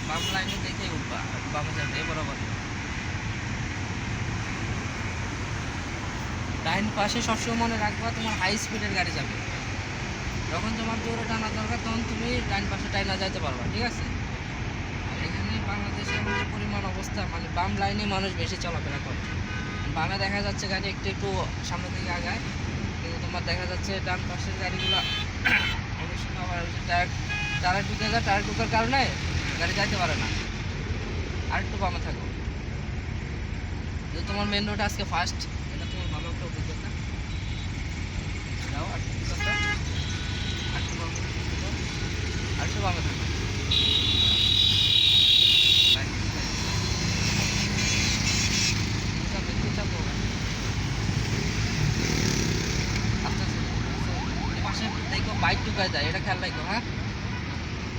বাম লাইনে দেখেই উঠবা, বামে যাবে এই বরাবর। ডাইন পাশে সবসময় মনে রাখবা তোমার হাই স্পিডের গাড়ি যাবে, যখন তোমার জোরে টানা দরকার তখন তুমি ডাইন পাশে টাইনা যাইতে পারবা, ঠিক আছে। আর এখানে বাংলাদেশের যে পরিমাণ অবস্থা, মানে বাম লাইনে মানুষ বেশি চলাফেরা করে। বামে দেখা যাচ্ছে গাড়ি একটু একটু সামনের দিকে আগায়, কিন্তু তোমার দেখা যাচ্ছে ডান পাশের গাড়িগুলো অনেক সময় আবার টায়ার ঢুকে যায়, টায়ার ঢুকার কারণে গাড়ি যাইতে পারে না। আর একটু বামে থাকো, যে তোমার মেন রোড আজকে ফার্স্ট, এটা তোমার ভালো একটা অভিজ্ঞতা। যাও আর একটু বামে, আর একটু বামে থাকো, আর একটু বামে থাকো। দেখো বাইক ঢুকায় যায়, এটা খেয়াল রাখো। হ্যাঁ,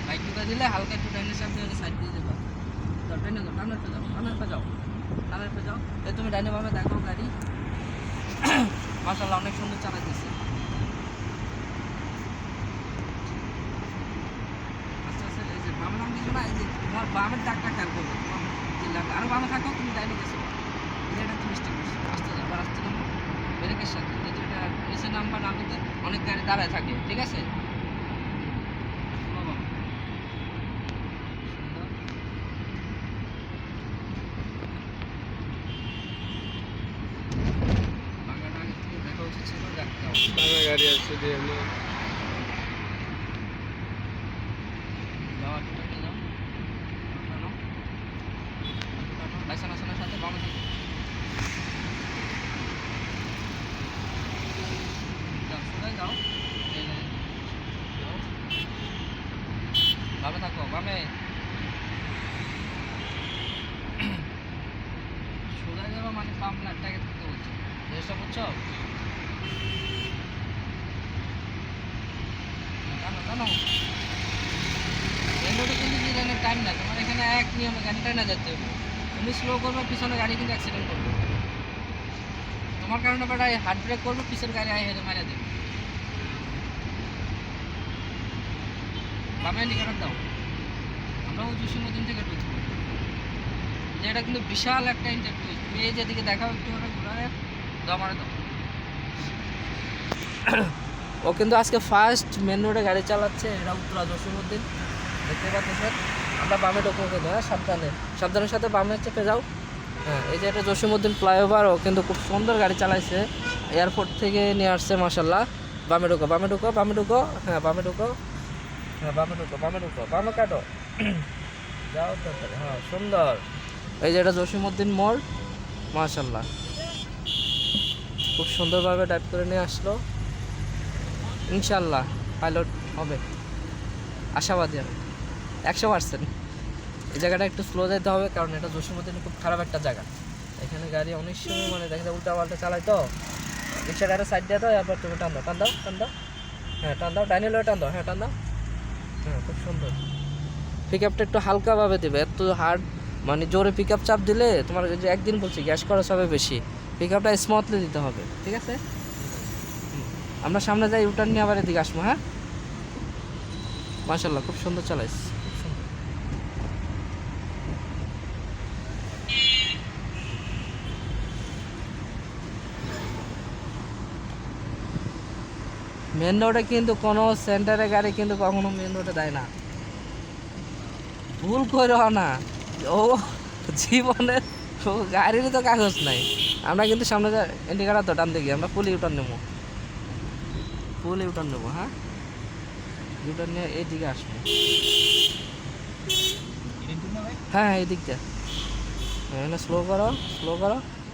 বাইক ঢুকায় দিলে হালকা একটু ডাইনের সামনে সাইড দিয়ে দেবা। ডাইনে যাও, টানের পে যাও, টানের পে যাও, টানের পে যাও। এই তুমি ডাইনে ভাবে দেখো গাড়ি মাশাআল্লাহ অনেক সুন্দর চালাইতেছে। আস্তে আস্তে এই যে বামে নাম কিছু না, এই যে তোমার বামের দাগটা খেয়াল করবে, তোমার যে লাগে আরো বামে থাকো, তুমি ডাইনে গেছো, এটা তুমি মিস্টেক করছো। আস্তে যাও, আস্তে নামো ব্রেকের সাথে, যেহেতু এটা নিচে নামবা নামতে অনেক গাড়ি দাঁড়ায় থাকে, ঠিক আছে। ভাঙা গাড়ি আছে দিয়ে বামে থাকো, বামে সোজা যাবো, মানে বাম লাইটটাকে থাকতে বলছে, জিনিসটা বুঝছো। টানো টানো, মেন রোডে কিন্তু জিরানোর টাইম না, তোমার এখানে এক নিয়মে গাড়ি টানা যেতে হবে। তুমি স্লো করবে, পিছনে গাড়ি কিন্তু অ্যাক্সিডেন্ট করবে, তোমার কারণে বেটা হার্ড ব্রেক করবে, পিছনে গাড়ি আয় হেঁটে মারা দেবে। বামে নিকাটার দাও, আমরা ওই জসীমউদ্দিন থেকে ঢুকবো, যে এটা কিন্তু বিশাল একটা ইন্টারভিউ। তুমি এই যেদিকে দেখাও একটু ওটা ঘোরায় দাও, মারে দাও। ও কিন্তু আজকে ফার্স্ট মেন রোডে গাড়ি চালাচ্ছে, এটা উত্তরা জসীমউদ্দিন দেখতে পাচ্ছেন। আমরা বামে ঢুকবো কিন্তু, হ্যাঁ সাবধানে, সাবধানের সাথে বামে চেপে যাও। হ্যাঁ, এই যে এটা জসীমউদ্দিন ফ্লাইওভার, ও কিন্তু খুব সুন্দর গাড়ি চালাইছে, এয়ারপোর্ট থেকে নিয়ে আসছে মাশাআল্লাহ। বামে ঢুকো, বামে ঢুকো, বামে ঢুকো, হ্যাঁ বামে ঢুকো, হ্যাঁ বামে ঢুকো, বামে ঢুকো, বামে কাটো, যাও তাড়াতাড়ি। হ্যাঁ সুন্দর, এই যে এটা জসীমউদ্দিন মোড় মাশাআল্লাহ, খুব সুন্দরভাবে ড্রাইভ করে নিয়ে আসলো। ইনশাআল্লাহ পাইলট হবে, আশাবাদী আমি 100%। এই জায়গাটা একটু স্লো যেতে হবে, কারণ এটা জসীমউদ্দিন খুব খারাপ একটা জায়গা, এখানে গাড়ি অনেক সময় মানে দেখা যায় উল্টা পাল্টা চালায়, তো রিক্সাটা একটা সাইড দিয়ে দাও, এরপর তুমি টান দাও, টান দাও, টান দাও, হ্যাঁ টান দাও, ডাইনে লয়ে টান দাও, হ্যাঁ টান দাও, হ্যাঁ খুব সুন্দর। পিক আপটা একটু হালকাভাবে দেবে, এত হার্ড মানে জোরে পিক আপ চাপ দিলে তোমার যে একদিন বলছি গ্যাস খরচ হবে বেশি, পিক আপটা স্মুথলি দিতে হবে, ঠিক আছে। আমরা সামনে যাই, ইউটার্ন নিয়ে আবার এদিকে আসবো। হ্যাঁ মাশাআল্লাহ খুব সুন্দর চালাইস, খুব সুন্দর। মেন রোডে কিন্তু কোনো সেন্টারে গাড়ি কিন্তু কখনো মেন রোডে দেয় না, ভুল করে না। ও জীবনের ও গাড়ির তো কাগজ নাই। আমরা কিন্তু সামনে যা ইন্ডিকেটার তো টান দেখি, আমরা ফুল ইউটার্ন নেবো, ফুল ইউটার্ন নেবো। হ্যাঁ ইউটার্ন নিয়ে এইদিকে আসবো, হ্যাঁ হ্যাঁ এই দিকটা, স্লো করো, স্লো করো,